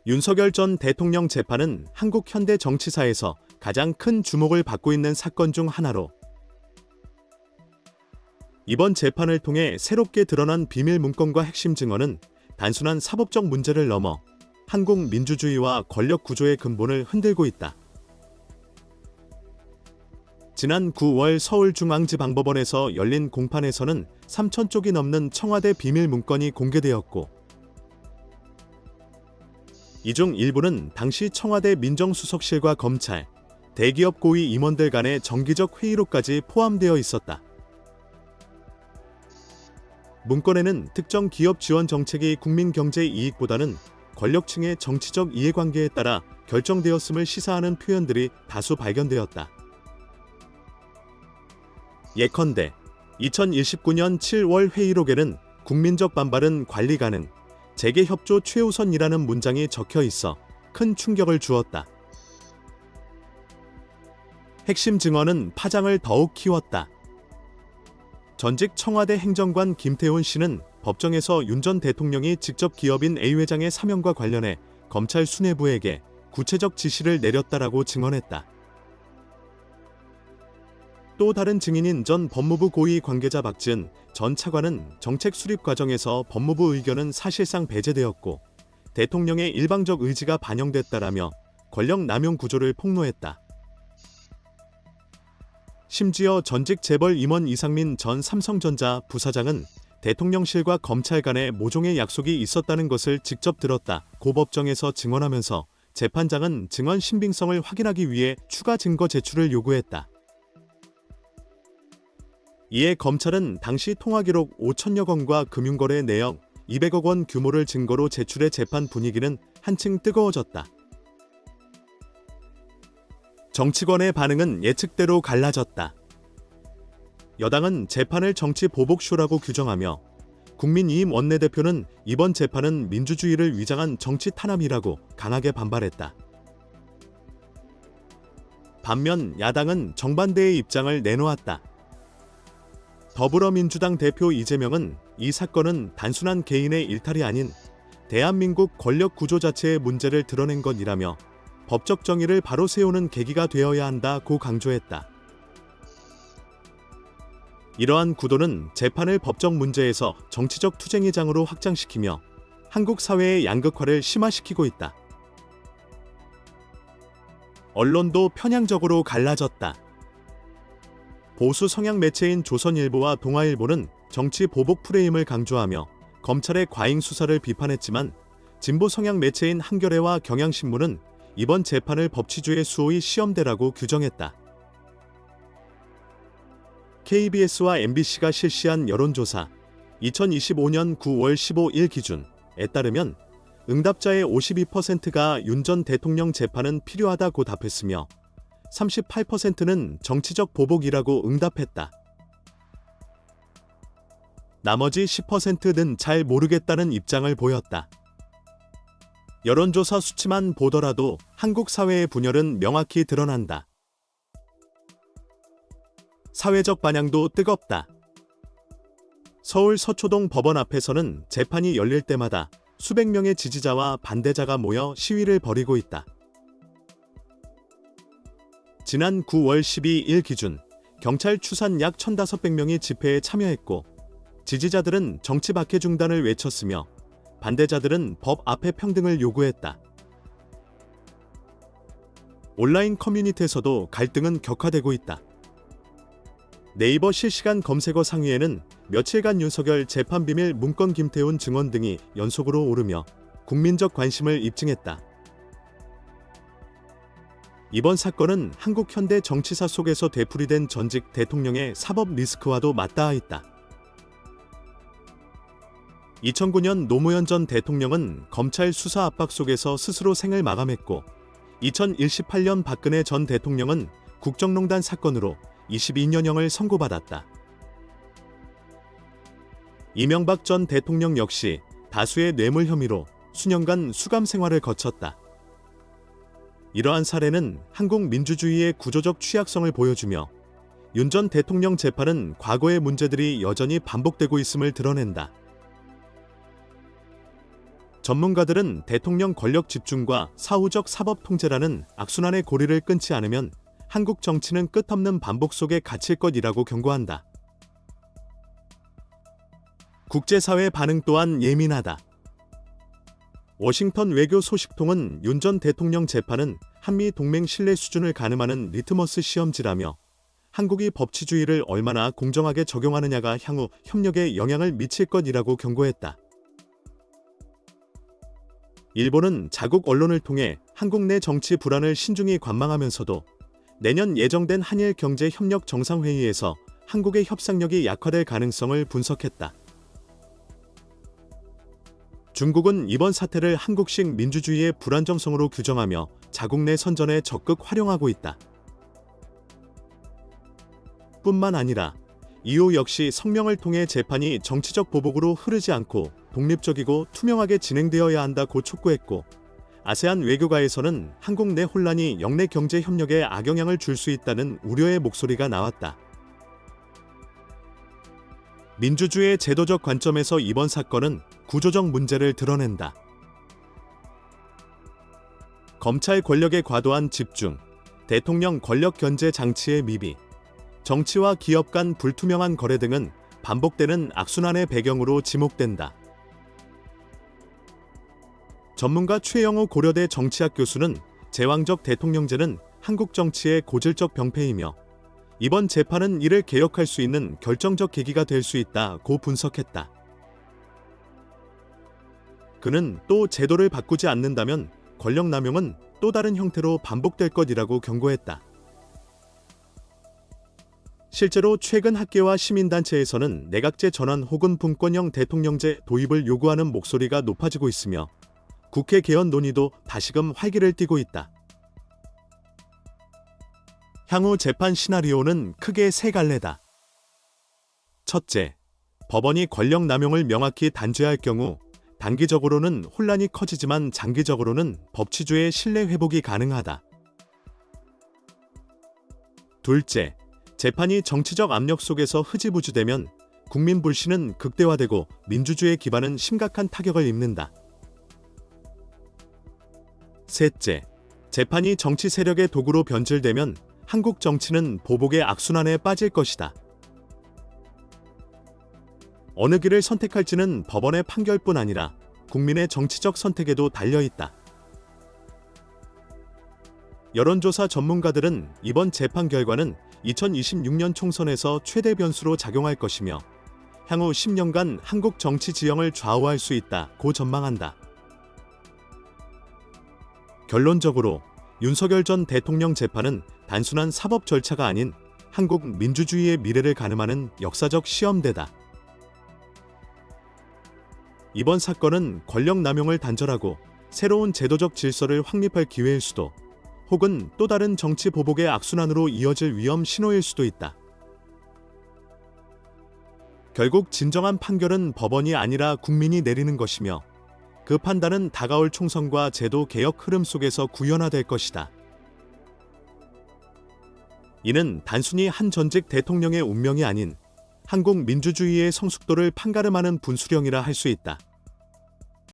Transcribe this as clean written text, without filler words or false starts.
윤석열 전 대통령 재판은 한국 현대 정치사에서 가장 큰 주목을 받고 있는 사건 중 하나로, 이번 재판을 통해 새롭게 드러난 비밀 문건과 핵심 증언은 단순한 사법적 문제를 넘어 한국 민주주의와 권력 구조의 근본을 흔들고 있다. 지난 9월 서울중앙지방법원에서 열린 공판에서는 3,000쪽이 넘는 청와대 비밀 문건이 공개되었고, 이 중 일부는 당시 청와대 민정수석실과 검찰, 대기업 고위 임원들 간의 정기적 회의록까지 포함되어 있었다. 문건에는 특정 기업 지원 정책이 국민 경제 이익보다는 권력층의 정치적 이해관계에 따라 결정되었음을 시사하는 표현들이 다수 발견되었다. 예컨대 2019년 7월 회의록에는 국민적 반발은 관리 가능, 재개협조 최우선이라는 문장이 적혀 있어 큰 충격을 주었다. 핵심 증언은 파장을 더욱 키웠다. 전직 청와대 행정관 김태훈 씨는 법정에서 윤 전 대통령이 직접 기업인 A 회장의 사면과 관련해 검찰 수뇌부에게 구체적 지시를 내렸다라고 증언했다. 또 다른 증인인 전 법무부 고위 관계자 박지은 전 차관은 정책 수립 과정에서 법무부 의견은 사실상 배제되었고 대통령의 일방적 의지가 반영됐다라며 권력 남용 구조를 폭로했다. 심지어 전직 재벌 임원 이상민 전 삼성전자 부사장은 대통령실과 검찰 간에 모종의 약속이 있었다는 것을 직접 들었다고 법정에서 증언하면서 재판장은 증언 신빙성을 확인하기 위해 추가 증거 제출을 요구했다. 이에 검찰은 당시 통화기록 5천여 건과 금융거래 내역 200억 원 규모를 증거로 제출해 재판 분위기는 한층 뜨거워졌다. 정치권의 반응은 예측대로 갈라졌다. 여당은 재판을 정치 보복쇼라고 규정하며 국민의힘 원내대표는 이번 재판은 민주주의를 위장한 정치 탄압이라고 강하게 반발했다. 반면 야당은 정반대의 입장을 내놓았다. 더불어민주당 대표 이재명은 이 사건은 단순한 개인의 일탈이 아닌 대한민국 권력 구조 자체의 문제를 드러낸 것이라며 법적 정의를 바로 세우는 계기가 되어야 한다고 강조했다. 이러한 구도는 재판을 법적 문제에서 정치적 투쟁의장으로 확장시키며 한국 사회의 양극화를 심화시키고 있다. 언론도 편향적으로 갈라졌다. 보수 성향 매체인 조선일보와 동아일보는 정치 보복 프레임을 강조하며 검찰의 과잉 수사를 비판했지만 진보 성향 매체인 한겨레와 경향신문은 이번 재판을 법치주의 수호의 시험대라고 규정했다. KBS와 MBC가 실시한 여론조사 2025년 9월 15일 기준에 따르면 응답자의 52%가 윤 전 대통령 재판은 필요하다고 답했으며 38%는 정치적 보복이라고 응답했다. 나머지 10%는 잘 모르겠다는 입장을 보였다. 여론조사 수치만 보더라도 한국 사회의 분열은 명확히 드러난다. 사회적 반향도 뜨겁다. 서울 서초동 법원 앞에서는 재판이 열릴 때마다 수백 명의 지지자와 반대자가 모여 시위를 벌이고 있다. 지난 9월 12일 기준 경찰 추산 약 1,500명이 집회에 참여했고 지지자들은 정치 박해 중단을 외쳤으며 반대자들은 법 앞에 평등을 요구했다. 온라인 커뮤니티에서도 갈등은 격화되고 있다. 네이버 실시간 검색어 상위에는 며칠간 윤석열 재판 비밀 문건 김태훈 증언 등이 연속으로 오르며 국민적 관심을 입증했다. 이번 사건은 한국 현대 정치사 속에서 되풀이된 전직 대통령의 사법 리스크와도 맞닿아 있다. 2009년 노무현 전 대통령은 검찰 수사 압박 속에서 스스로 생을 마감했고 2018년 박근혜 전 대통령은 국정농단 사건으로 22년형을 선고받았다. 이명박 전 대통령 역시 다수의 뇌물 혐의로 수년간 수감 생활을 거쳤다. 이러한 사례는 한국 민주주의의 구조적 취약성을 보여주며 윤 전 대통령 재판은 과거의 문제들이 여전히 반복되고 있음을 드러낸다. 전문가들은 대통령 권력 집중과 사후적 사법 통제라는 악순환의 고리를 끊지 않으면 한국 정치는 끝없는 반복 속에 갇힐 것이라고 경고한다. 국제사회 반응 또한 예민하다. 워싱턴 외교 소식통은 윤 전 대통령 재판은 한미 동맹 신뢰 수준을 가늠하는 리트머스 시험지라며 한국이 법치주의를 얼마나 공정하게 적용하느냐가 향후 협력에 영향을 미칠 것이라고 경고했다. 일본은 자국 언론을 통해 한국 내 정치 불안을 신중히 관망하면서도 내년 예정된 한일 경제 협력 정상회의에서 한국의 협상력이 약화될 가능성을 분석했다. 중국은 이번 사태를 한국식 민주주의의 불안정성으로 규정하며 자국 내 선전에 적극 활용하고 있다. 뿐만 아니라 이후 역시 성명을 통해 재판이 정치적 보복으로 흐르지 않고 독립적이고 투명하게 진행되어야 한다고 촉구했고, 아세안 외교가에서는 한국 내 혼란이 영내 경제 협력에 악영향을 줄 수 있다는 우려의 목소리가 나왔다. 민주주의의 제도적 관점에서 이번 사건은 구조적 문제를 드러낸다. 검찰 권력의 과도한 집중, 대통령 권력 견제 장치의 미비, 정치와 기업 간 불투명한 거래 등은 반복되는 악순환의 배경으로 지목된다. 전문가 최영호 고려대 정치학 교수는 제왕적 대통령제는 한국 정치의 고질적 병폐이며 이번 재판은 이를 개혁할 수 있는 결정적 계기가 될 수 있다고 분석했다. 그는 또 제도를 바꾸지 않는다면 권력 남용은 또 다른 형태로 반복될 것이라고 경고했다. 실제로 최근 학계와 시민단체에서는 내각제 전환 혹은 분권형 대통령제 도입을 요구하는 목소리가 높아지고 있으며 국회 개헌 논의도 다시금 활기를 띠고 있다. 향후 재판 시나리오는 크게 세 갈래다. 첫째, 법원이 권력 남용을 명확히 단죄할 경우 단기적으로는 혼란이 커지지만 장기적으로는 법치주의 신뢰 회복이 가능하다. 둘째, 재판이 정치적 압력 속에서 흐지부지되면 국민 불신은 극대화되고 민주주의의 기반은 심각한 타격을 입는다. 셋째, 재판이 정치 세력의 도구로 변질되면 한국 정치는 보복의 악순환에 빠질 것이다. 어느 길을 선택할지는 법원의 판결뿐 아니라 국민의 정치적 선택에도 달려있다. 여론조사 전문가들은 이번 재판 결과는 2026년 총선에서 최대 변수로 작용할 것이며 향후 10년간 한국 정치 지형을 좌우할 수 있다고 전망한다. 결론적으로 윤석열 전 대통령 재판은 단순한 사법 절차가 아닌 한국 민주주의의 미래를 가늠하는 역사적 시험대다. 이번 사건은 권력 남용을 단절하고 새로운 제도적 질서를 확립할 기회일 수도, 혹은 또 다른 정치 보복의 악순환으로 이어질 위험 신호일 수도 있다. 결국 진정한 판결은 법원이 아니라 국민이 내리는 것이며 그 판단은 다가올 총선과 제도 개혁 흐름 속에서 구현화될 것이다. 이는 단순히 한 전직 대통령의 운명이 아닌 한국 민주주의의 성숙도를 판가름하는 분수령이라 할 수 있다.